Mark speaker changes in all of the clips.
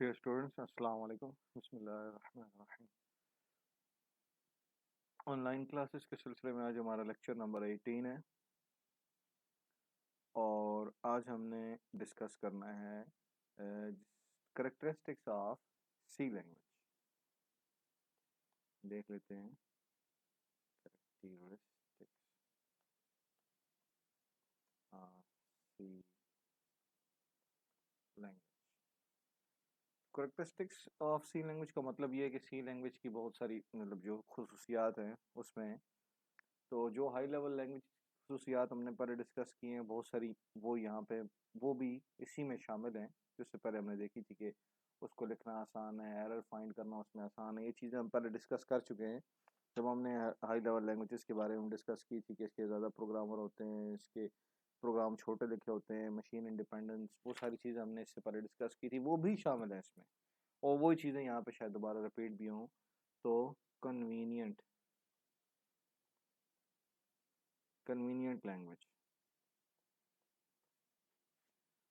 Speaker 1: Dear students अस्सलाम वालेकुम बिस्मिल्लाहिर्रहमानिर्रहीम। ऑनलाइन क्लासेस के सिलसिले में आज हमारा लेक्चर नंबर 18 है और आज हमने डिस्कस करना है करेक्टरिस्टिक्स ऑफ सी लैंग्वेज। देख लेते हैं characteristics of C language. Characteristics of C language का मतलब ये है कि सी लैंग्वेज की बहुत सारी मतलब जो खुसूसियात हैं उसमें, तो जो हाई लेवल लैंग्वेज खसूसियात हमने पहले डिस्कस किए हैं बहुत सारी, वो यहाँ पे वो भी इसी में शामिल हैं। जिससे पहले हमने देखी थी कि उसको लिखना आसान है, एरर फाइंड करना उसमें आसान है। ये चीज़ें हम पहले डिस्कस कर चुके हैं जब हमने हाई लेवल लैंग्वेजेस के बारे में डिस्कस की थी कि इसके ज़्यादा प्रोग्रामर होते हैं, इसके प्रोग्राम छोटे लिखे होते हैं, मशीन इंडिपेंडेंस, वो सारी चीज़ें हमने इससे पहले डिस्कस की थी, वो भी शामिल है इसमें। और वही चीज़ें यहाँ पे शायद दोबारा रिपीट भी हों। तो कन्वीनियंट कन्वीनियंट लैंग्वेज।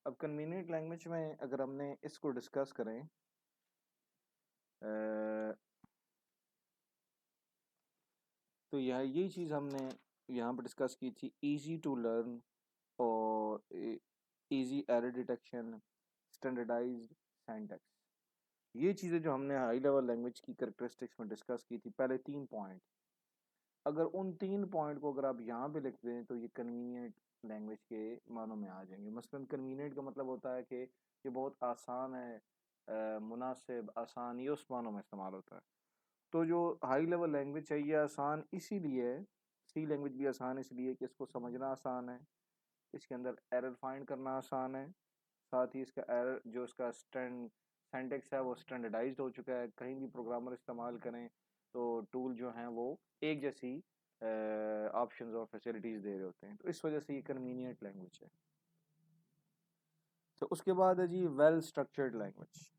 Speaker 1: अब कन्वीनियंट लैंग्वेज में अगर हमने इसको डिस्कस करें, तो यह यही चीज़ हमने यहाँ पर डिस्कस की थी, इजी टू लर्न और easy error detection, standardised syntax. ये चीज़ें जो हमने हाई लेवल लैंग्वेज की कैरेक्टरिस्टिक्स में डिस्कस की थी, पहले 3 पॉइंट, अगर उन 3 पॉइंट को अगर आप यहाँ पे लिख दें तो ये कन्वीनियंट लैंग्वेज के मानों में आ जाएंगे। मसलन कन्वीनियंट का मतलब होता है कि ये बहुत आसान है, मुनासिब, आसान, ये उस मानों में इस्तेमाल होता है। तो जो हाई लेवल लैंग्वेज है ये आसान इसीलिए है, सी लैंग्वेज भी आसान इसलिए कि इसको समझना आसान है, इसके अंदर एरर फाइंड करना आसान है, साथ ही इसका एरर जो इसका स्टैंड सिंटैक्स है वो स्टैंडर्डाइज्ड हो चुका है। कहीं भी प्रोग्रामर इस्तेमाल करें तो टूल जो हैं वो एक जैसी ऑप्शंस और फैसिलिटीज़ दे रहे होते हैं, तो इस वजह से ये कन्वीनियंट लैंग्वेज है। तो उसके बाद है जी वेल स्ट्रक्चर्ड लैंग्वेज।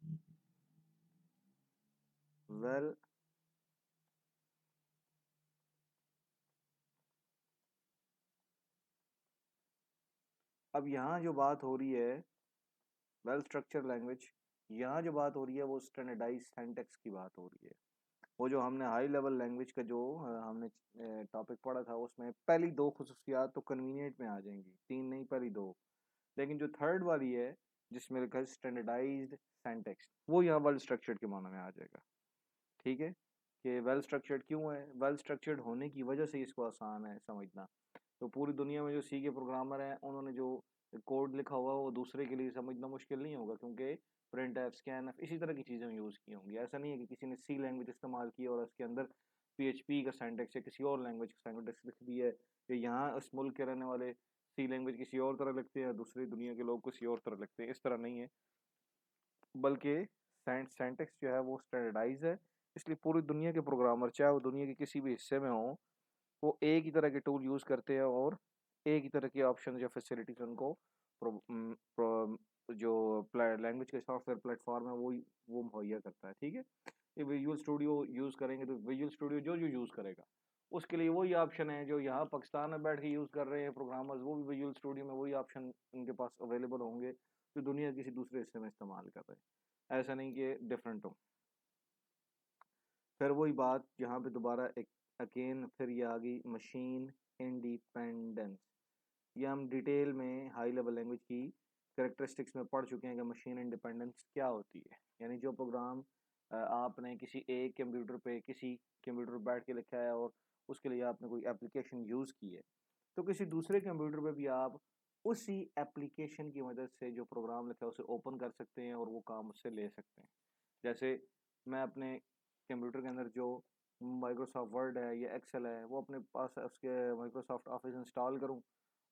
Speaker 1: वेल अब यहाँ जो बात हो रही है वेल स्ट्रक्चर लैंग्वेज, यहाँ जो बात हो रही है वो स्टैंडर्डाइज सिंटैक्स की बात हो रही है। वो जो हमने हाई लेवल लैंग्वेज का जो हमने टॉपिक पढ़ा था उसमें पहली 2 खसूसियात तो कन्वीनियंट में आ जाएंगी, 3 नहीं पहली 2। लेकिन जो थर्ड वाली है जिसमें लिखा है स्टैंडर्डाइज्ड सिंटैक्स, वो यहाँ वेल स्ट्रक्चर्ड के मानो में आ जाएगा। ठीक है कि वेल स्ट्रक्चर्ड क्यों है, वेल स्ट्रक्चर्ड होने की वजह से इसको आसान है समझना। तो पूरी दुनिया में जो सी के प्रोग्रामर हैं उन्होंने जो कोड लिखा हुआ है वो दूसरे के लिए समझना मुश्किल नहीं होगा, क्योंकि प्रिंट एफ, स्कैन एफ, इसी तरह की चीज़ें यूज़ की होंगी। ऐसा नहीं है कि किसी ने सी लैंग्वेज इस्तेमाल की और उसके अंदर पीएचपी का सिंटैक्स या किसी और लैंग्वेज का सिंटैक्स लिख दिया है कि यहाँ इस मुल्क के रहने वाले सी लैंग्वेज किसी और तरह लिखते हैं, दूसरी दुनिया के लोग किसी और तरह लिखते हैं, इस तरह नहीं है। बल्कि सिंटैक्स जो है वो स्टैंडर्डाइज है, इसलिए पूरी दुनिया के प्रोग्रामर चाहे वो दुनिया के किसी भी हिस्से में हो, वो एक ही तरह के टूल यूज़ करते हैं और एक ही तरह के ऑप्शन या फैसिलिटीज उनको जो लैंग्वेज के सॉफ्टवेयर प्लेटफॉर्म है वो मुहैया करता है। ठीक है, ये विजुअल स्टूडियो यूज़ करेंगे तो विजुअल स्टूडियो जो जो यूज़ करेगा उसके लिए वही ऑप्शन है जो यहाँ पाकिस्तान में बैठ के यूज़ कर रहे हैं प्रोग्रामर्स, वो भी विजुअल स्टूडियो में वही ऑप्शन उनके पास अवेलेबल होंगे जो दुनिया के किसी दूसरे हिस्से में इस्तेमाल कर रहे हैं। ऐसा नहीं कि डिफरेंट हो। फिर वही बात यहाँ पे दोबारा एक अगेन फिर ये आ गई मशीन इंडिपेंडेंस। ये हम डिटेल में हाई लेवल लैंग्वेज की करेक्टरिस्टिक्स में पढ़ चुके हैं कि मशीन इंडिपेंडेंस क्या होती है। यानी जो प्रोग्राम आपने किसी एक कंप्यूटर पे किसी कंप्यूटर पर बैठ के लिखा है और उसके लिए आपने कोई एप्लीकेशन यूज़ की है, तो किसी दूसरे कंप्यूटर पे भी आप उसी एप्लीकेशन की मदद से जो प्रोग्राम लिखा है उसे ओपन कर सकते हैं और वो काम उससे ले सकते हैं। जैसे मैं अपने कंप्यूटर के अंदर जो माइक्रोसॉफ्ट वर्ड है या एक्सेल है वो अपने पास उसके माइक्रोसॉफ्ट ऑफिस इंस्टॉल करूं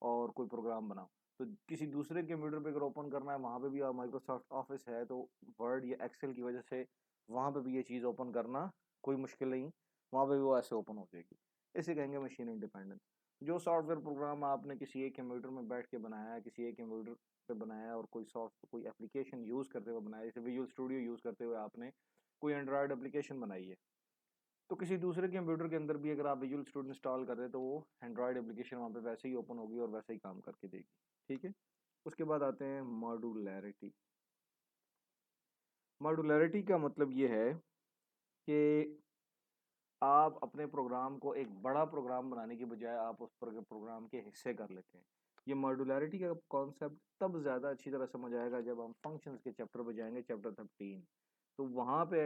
Speaker 1: और कोई प्रोग्राम बनाऊं, तो किसी दूसरे कंप्यूटर पे अगर ओपन करना है वहाँ पे भी माइक्रोसॉफ्ट ऑफिस है तो वर्ड या एक्सेल की वजह से वहाँ पे भी ये चीज़ ओपन करना कोई मुश्किल नहीं, वहाँ पे भी वो ऐसे ओपन हो जाएगी। इसे कहेंगे मशीन इंडिपेंडेंस। जो सॉफ्टवेयर प्रोग्राम आपने किसी एक कंप्यूटर में बैठ के बनाया है, किसी एक कंप्यूटर पे बनाया है और कोई एप्लीकेशन यूज़ करते हुए बनाया है, जैसे विजुअल स्टूडियो यूज़ करते हुए आपने कोई एंड्रॉयड एप्लीकेशन बनाई है, तो किसी दूसरे कंप्यूटर के अंदर भी अगर आप विजुअल स्टूडियो इंस्टॉल कर रहे हैं तो वो एंड्रॉयड एप्लीकेशन वहाँ पे वैसे ही ओपन होगी और वैसे ही काम करके देगी। ठीक है, उसके बाद आते हैं मॉड्यूलैरिटी। मॉड्यूलरिटी का मतलब ये है कि आप अपने प्रोग्राम को एक बड़ा प्रोग्राम बनाने की बजाय आप उस प्रोग्राम के हिस्से कर लेते हैं। ये मॉड्यूलरिटी का कॉन्सेप्ट तब ज़्यादा अच्छी तरह समझ आएगा जब हम फंक्शंस के चैप्टर पे जाएंगे, चैप्टर 13। तो वहाँ पे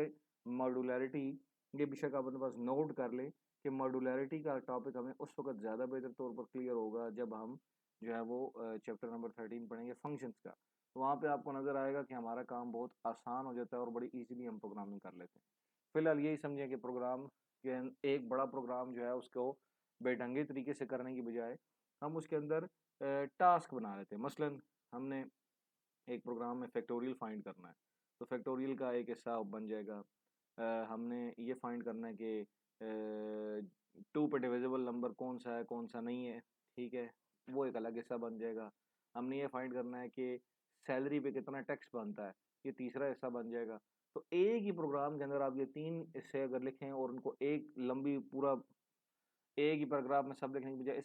Speaker 1: मॉड्यूलरिटी, ये बेशक आप अपने पास नोट कर लें कि मॉड्यूलरिटी का टॉपिक हमें उस वक्त ज़्यादा बेहतर तौर पर क्लियर होगा जब हम जो है वो चैप्टर नंबर 13 पढ़ेंगे फंक्शंस का। तो वहाँ पे आपको नज़र आएगा कि हमारा काम बहुत आसान हो जाता है और बड़ी ईजीली हम प्रोग्रामिंग कर लेते हैं। फिलहाल यही समझें कि प्रोग्राम जो एक बड़ा प्रोग्राम जो है उसको बेढंगे तरीके से करने की बजाय हम उसके अंदर टास्क बना लेते हैं। मसलन हमने एक प्रोग्राम में फैक्टोरियल फाइंड करना है, तो फैक्टोरियल का एक हिस्सा बन जाएगा। हमने ये फाइंड करना है कि 2 पे डिविजिबल नंबर कौन सा है कौन सा नहीं है, ठीक है, वो एक अलग हिस्सा बन जाएगा। हमने ये फाइंड करना है कि सैलरी पे कितना टैक्स बनता है, ये तीसरा हिस्सा बन जाएगा। तो एक ही प्रोग्राम के अंदर आप ये 3 हिस्से अगर लिखें और उनको एक लंबी पूरा एक ही पैराग्राफ में सब लिखने की बजाय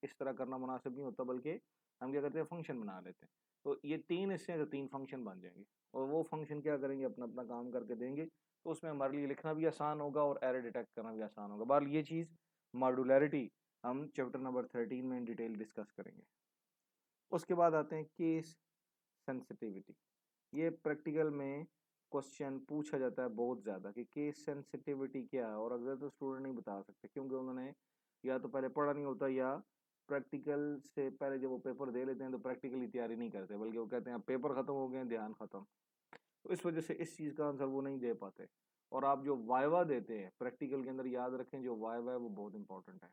Speaker 1: इस तरह करना मुनासिब नहीं होता, बल्कि हम क्या करते हैं फंक्शन बना लेते हैं। तो ये 3 हिस्से हैं, तो 3 फंक्शन बन जाएंगे और वो फंक्शन क्या करेंगे, अपना अपना काम करके देंगे। तो उसमें हमारे लिए लिखना भी आसान होगा और एरर डिटेक्ट करना भी आसान होगा। बहरहाल ये चीज़ मॉड्यूलरिटी हम चैप्टर नंबर 13 में इन डिटेल डिस्कस करेंगे। उसके बाद आते हैं केस सेंसिटिविटी। ये प्रैक्टिकल में क्वेश्चन पूछा जाता है बहुत ज़्यादा कि केस सेंसिटिविटी क्या है, और अगर तो स्टूडेंट नहीं बता सकते क्योंकि उन्होंने या तो पहले पढ़ा नहीं होता या प्रैक्टिकल से पहले जब वो पेपर दे लेते हैं तो प्रैक्टिकली तैयारी नहीं करते, बल्कि वो कहते हैं अब पेपर ख़त्म हो गए, ध्यान ख़त्म। तो इस वजह से इस चीज़ का आंसर वो नहीं दे पाते। और आप जो वाइवा देते हैं प्रैक्टिकल के अंदर, याद रखें जो वाइवा है वो बहुत इंपॉर्टेंट है।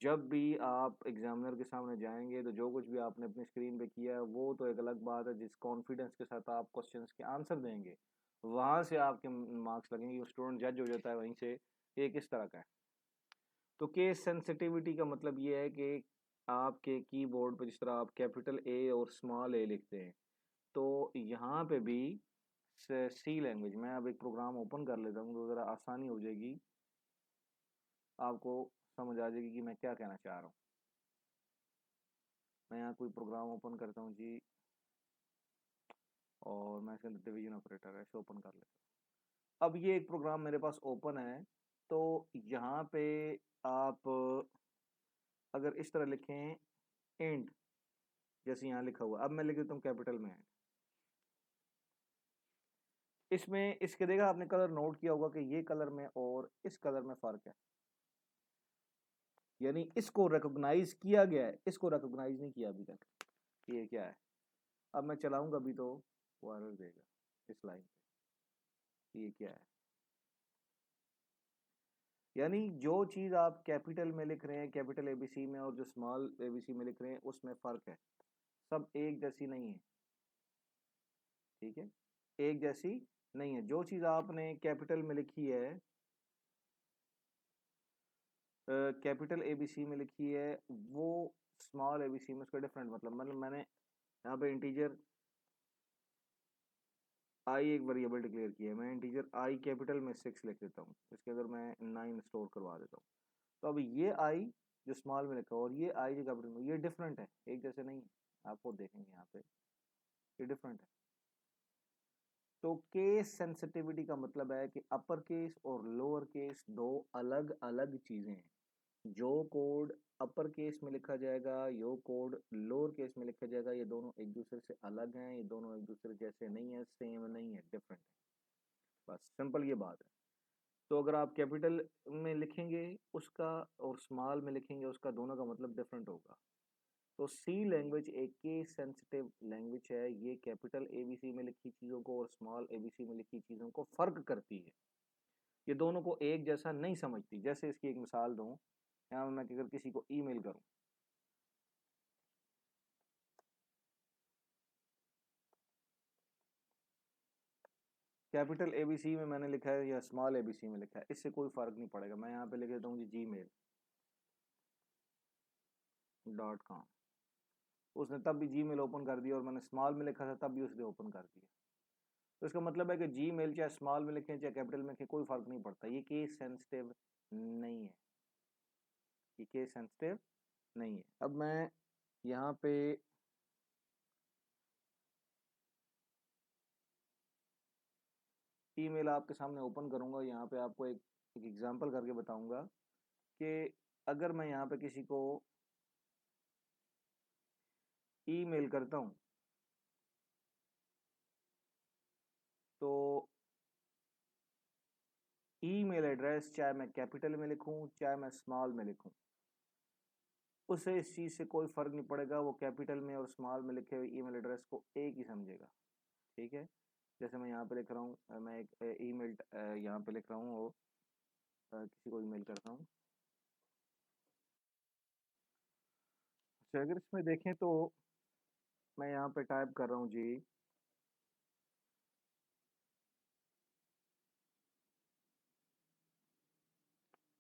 Speaker 1: जब भी आप एग्जामिनर के सामने जाएंगे तो जो कुछ भी आपने अपनी स्क्रीन पे किया है वो तो एक अलग बात है, जिस कॉन्फिडेंस के साथ आप क्वेश्चंस के आंसर देंगे वहाँ से आपके मार्क्स लगेंगे। स्टूडेंट जज हो जाता है वहीं से कि ये किस तरह का है। तो केस सेंसिटिविटी का मतलब ये है कि आपके कीबोर्ड पे जिस तरह आप कैपिटल ए और स्मॉल ए लिखते हैं, तो यहाँ पे भी सी लैंग्वेज, मैं अब एक प्रोग्राम ओपन कर लेता हूँ तो ज़रा आसानी हो जाएगी, आपको समझ आ जाएगी कि मैं क्या कहना चाह रहा हूँ। मैं यहाँ कोई प्रोग्राम ओपन करता हूँ जी, और मैं इसके अंदर डिवीजन ऑपरेटर है इसे ओपन कर लेता हूँ। अब ये एक प्रोग्राम मेरे पास ओपन है, तो यहाँ पे आप अगर इस तरह लिखें इंट, जैसे यहाँ लिखा हुआ, अब मैं लिख देता हूँ कैपिटल में। इसमें इसके देखा आपने कलर नोट किया होगा कि ये कलर में और इस कलर में फ़र्क है, यानी इसको रिकॉग्नाइज किया गया है, इसको रिकॉग्नाइज नहीं किया अभी तक। ये क्या है, अब मैं चलाऊंगा अभी तो वो एरर देगा इस लाइन पे। ये क्या है, यानी जो चीज़ आप कैपिटल में लिख रहे हैं कैपिटल एबीसी में और जो स्मॉल एबीसी में लिख रहे हैं उसमें फ़र्क है, सब एक जैसी नहीं है, ठीक है, एक जैसी नहीं है। जो चीज़ आपने कैपिटल में लिखी है, कैपिटल एबीसी में लिखी है, वो स्मॉल एबीसी में उसका डिफरेंट मतलब मैंने यहाँ पे इंटीजर आई एक वेरिएबल डिक्लेयर किया है, मैं इंटीजर आई कैपिटल में 6 लिख देता हूँ, इसके अंदर मैं 9 स्टोर करवा देता हूँ। तो अब ये आई जो स्मॉल में लिखा और ये आई जो कैपिटल में, ये डिफरेंट है, एक जैसे नहीं है। आपको देखेंगे यहाँ पे ये डिफरेंट है। तो केस सेंसिटिविटी का मतलब है कि अपर केस और लोअर केस दो अलग अलग चीज़ें हैं। जो कोड अपर केस में लिखा जाएगा, यो कोड लोअर केस में लिखा जाएगा, ये दोनों एक दूसरे से अलग हैं, ये दोनों एक दूसरे जैसे नहीं है, सेम नहीं है, डिफरेंट है। बस सिंपल ये बात है। तो अगर आप कैपिटल में लिखेंगे उसका और स्मॉल में लिखेंगे उसका, दोनों का मतलब डिफरेंट होगा। तो सी लैंग्वेज एक केस सेंसिटिव लैंग्वेज है, ये कैपिटल एबीसी में लिखी चीज़ों को और स्मॉल एबीसी में लिखी चीज़ों को फ़र्क करती है, ये दोनों को एक जैसा नहीं समझती। जैसे इसकी एक मिसाल दूँ, यहाँ मैं अगर किसी को ईमेल करूँ, कैपिटल एबीसी में मैंने लिखा है या स्मॉल एबीसी में लिखा है, इससे कोई फ़र्क नहीं पड़ेगा। मैं यहाँ पे लिख देता हूँ जी gmail.com, उसने तब भी जीमेल ओपन कर दिया, और मैंने स्मॉल में लिखा था तब भी उसने ओपन कर दिया। तो इसका मतलब है कि जीमेल चाहे स्मॉल में लिखें चाहे कैपिटल में लिखें कोई फ़र्क नहीं पड़ता, ये केस सेंसिटिव नहीं है, ये केस सेंसिटिव नहीं है। अब मैं यहाँ पे ईमेल आपके सामने ओपन करूँगा, यहाँ पे आपको एक एग्जांपल करके बताऊँगा कि अगर मैं यहाँ पे किसी को ईमेल करता हूँ तो ईमेल एड्रेस चाहे मैं कैपिटल में लिखूँ चाहे मैं स्मॉल में लिखूँ, उसे इस चीज़ से कोई फ़र्क नहीं पड़ेगा, वो कैपिटल में और स्मॉल में लिखे हुए ईमेल एड्रेस को एक ही समझेगा। ठीक है, जैसे मैं यहाँ पे लिख रहा हूँ, मैं एक ईमेल यहाँ पे लिख रहा हूँ और किसी को ईमेल करता हूँ। अच्छा, अगर इसमें देखें तो मैं यहाँ पे टाइप कर रहा हूँ जी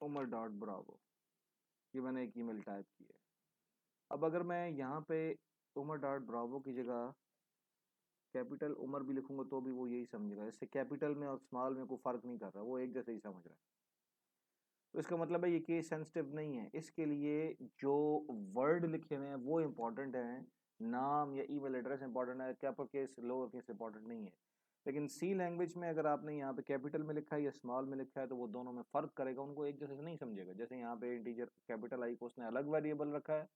Speaker 1: उमर डॉट ब्रावो, ये मैंने एक ईमेल टाइप की है। अब अगर मैं यहाँ पे उमर डॉट ब्रावो की जगह कैपिटल उमर भी लिखूंगा तो भी वो यही समझेगा, इससे कैपिटल में और स्मॉल में कोई फ़र्क नहीं कर रहा, वो एक जैसे ही समझ रहा है। तो इसका मतलब है ये केस सेंसिटिव नहीं है, इसके लिए जो वर्ड लिखे हुए हैं वो इम्पोर्टेंट हैं, नाम या ईमेल एड्रेस इंपॉर्टेंट है, capital case lower case important नहीं है। लेकिन सी लैंग्वेज में अगर आपने यहाँ पे कैपिटल में लिखा है या स्मॉल में लिखा है तो वो दोनों में फ़र्क करेगा, उनको एक जैसे से नहीं समझेगा। जैसे यहाँ पे इंटीजर कैपिटल आई को उसने अलग वेरिएबल रखा है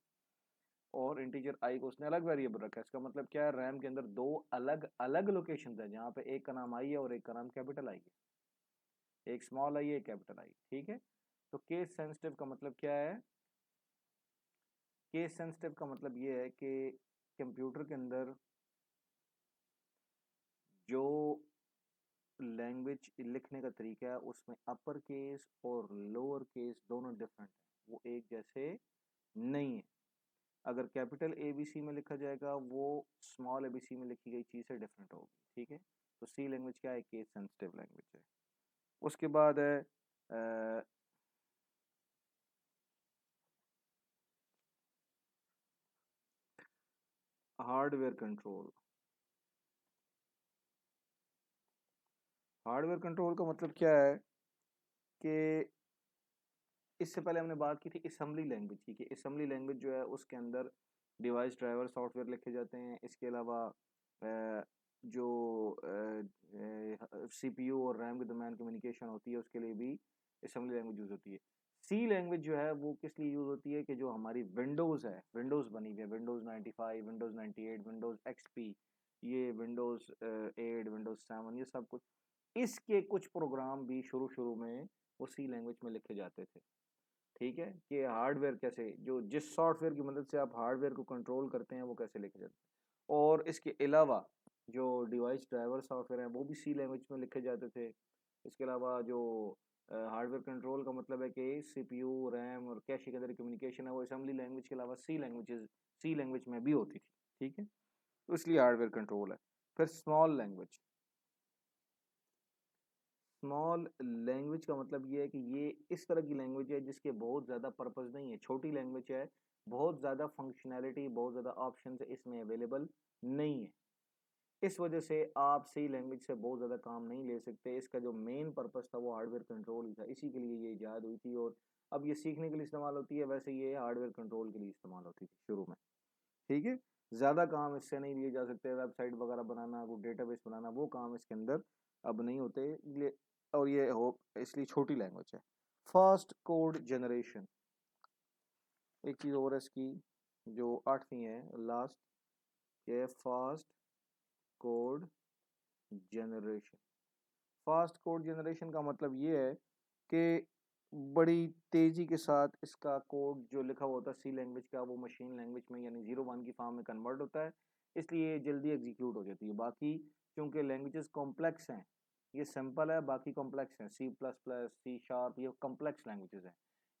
Speaker 1: और इंटीजर आई को उसने अलग वेरिएबल रखा है, इसका मतलब क्या है, रैम के अंदर दो अलग अलग लोकेशन है जहाँ पे एक का नाम आई है और एक का नाम कैपिटल आई है, एक स्मॉल आई है एक कैपिटल आई। ठीक है, तो केस सेंसिटिव का मतलब क्या है, केस सेंसिटिव का मतलब ये है कि कंप्यूटर के अंदर जो लैंग्वेज लिखने का तरीका है उसमें अपर केस और लोअर केस दोनों डिफरेंट है, वो एक जैसे नहीं है। अगर कैपिटल ए बी सी में लिखा जाएगा वो स्मॉल ए बी सी में लिखी गई चीज़ से डिफरेंट होगी। ठीक है, तो सी लैंग्वेज क्या है, केस सेंसिटिव लैंग्वेज है। उसके बाद है हार्डवेयर कंट्रोल। हार्डवेयर कंट्रोल का मतलब क्या है कि इससे पहले हमने बात की थी असेंबली लैंग्वेज की, कि असेंबली लैंग्वेज जो है उसके अंदर डिवाइस ड्राइवर सॉफ्टवेयर लिखे जाते हैं। इसके अलावा जो सीपीयू और रैम के दरमियान कम्युनिकेशन होती है उसके लिए भी असेंबली लैंग्वेज यूज़ होती है। सी लैंग्वेज जो है वो किस लिए यूज़ होती है कि जो हमारी विंडोज़ है, विंडोज़ बनी हुई है, विंडोज़ 95, विंडोज़ 98, विंडोज़ एक्सपी, ये विंडोज़ 8, विंडोज़ 7, ये सब कुछ, इसके कुछ प्रोग्राम भी शुरू शुरू में वो सी लैंग्वेज में लिखे जाते थे। ठीक है, कि हार्डवेयर कैसे, जो जिस सॉफ्टवेयर की मदद से आप हार्डवेयर को कंट्रोल करते हैं वो कैसे लिखे जाते हैं। और इसके अलावा जो डिवाइस ड्राइवर सॉफ्टवेयर हैं वो भी सी लैंग्वेज में लिखे जाते थे। इसके अलावा जो हार्डवेयर कंट्रोल का मतलब है कि सीपीयू, रैम और कैश के अंदर कम्युनिकेशन है वो असेंबली लैंग्वेज के अलावा सी लैंग्वेज में भी होती थी। ठीक है, तो इसलिए हार्डवेयर कंट्रोल है। फिर स्मॉल लैंग्वेज। स्मॉल लैंग्वेज का मतलब ये है कि ये इस तरह की लैंग्वेज है जिसके बहुत ज़्यादा पर्पस नहीं है, छोटी लैंग्वेज है, बहुत ज़्यादा फंक्शनैलिटी, बहुत ज़्यादा ऑप्शन इसमें अवेलेबल नहीं है। इस वजह से आप सी लैंग्वेज से बहुत ज़्यादा काम नहीं ले सकते। इसका जो मेन पर्पस था वो हार्डवेयर कंट्रोल ही था, इसी के लिए ये ईजाद हुई थी। और अब ये सीखने के लिए इस्तेमाल होती है, वैसे ये हार्डवेयर कंट्रोल के लिए इस्तेमाल होती थी शुरू में। ठीक है, ज़्यादा काम इससे नहीं लिए जा सकते, वेबसाइट वगैरह बनाना, वो डेटाबेस बनाना, वो काम इसके अंदर अब नहीं होते और ये हो इसलिए छोटी लैंग्वेज है। फास्ट कोड जनरेशन, एक चीज़ और है इसकी जो 8वीं है लास्ट, ये fast code generation. Fast code generation का मतलब ये है कि बड़ी तेज़ी के साथ इसका कोड जो लिखा हुआ होता है सी लैंग्वेज का वो मशीन लैंग्वेज में यानी 0 1 की फॉर्म में कन्वर्ट होता है, इसलिए जल्दी एग्जीक्यूट हो जाती है। बाकी क्योंकि लैंग्वेजेस कॉम्प्लेक्स हैं, ये सिंपल है, बाकी कॉम्प्लेक्स हैं, C plus plus, C sharp, ये कॉम्प्लेक्स लैंग्वेजेस हैं।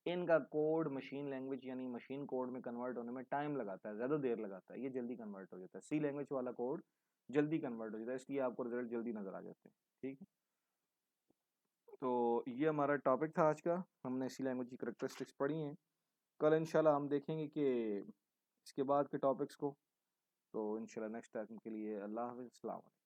Speaker 1: इनका कोड मशीन लैंग्वेज यानी मशीन कोड में कन्वर्ट होने में टाइम लगाता है, ज़्यादा देर लगाता है, ये जल्दी कन्वर्ट हो जाता है। सी लैंग्वेज वाला कोड जल्दी कन्वर्ट हो जाता है, इसलिए आपको रिजल्ट जल्दी नज़र आ जाते हैं। ठीक है, तो ये हमारा टॉपिक था आज का, हमने इसी लैंग्वेज की करेक्टरिस्टिक्स पढ़ी हैं। कल इंशाल्लाह हम देखेंगे कि इसके बाद के टॉपिक्स को। तो इंशाल्लाह नेक्स्ट टाइम के लिए अल्लाह हाफ़िज़, अस्सलाम वालेकुम।